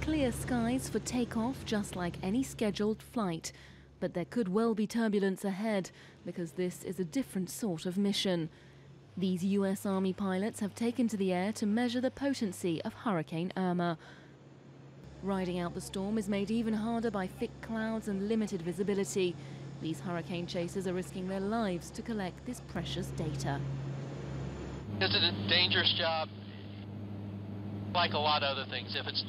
clear skies for takeoff, just like any scheduled flight. But there could well be turbulence ahead, because this is a different sort of mission. These US Army pilots have taken to the air to measure the potency of Hurricane Irma. Riding out the storm is made even harder by thick clouds and limited visibility. These hurricane chasers are risking their lives to collect this precious data. It's a dangerous job, like a lot of other things. If it's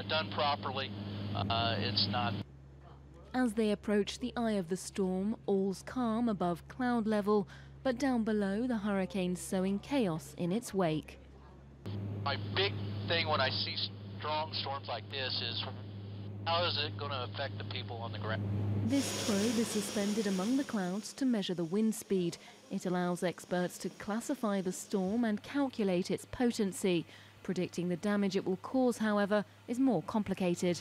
done properly, it's not. As they approach the eye of the storm, all's calm above cloud level, but down below the hurricane's sowing chaos in its wake. My big thing when I see strong storms like this is, how is it going to affect the people on the ground? This probe is suspended among the clouds to measure the wind speed. It allows experts to classify the storm and calculate its potency. Predicting the damage it will cause, however, is more complicated.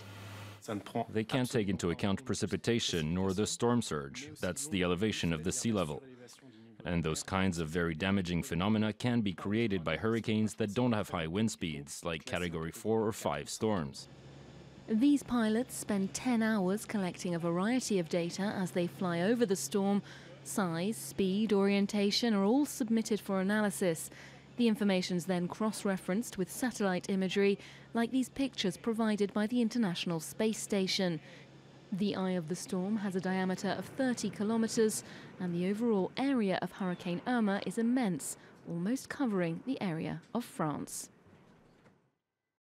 They can't take into account precipitation nor the storm surge. That's the elevation of the sea level. And those kinds of very damaging phenomena can be created by hurricanes that don't have high wind speeds, like Category 4 or 5 storms. These pilots spend 10 hours collecting a variety of data as they fly over the storm. Size, speed, orientation are all submitted for analysis. The information's then cross-referenced with satellite imagery, like these pictures provided by the International Space Station. The eye of the storm has a diameter of 30 kilometers, and the overall area of Hurricane Irma is immense, almost covering the area of France.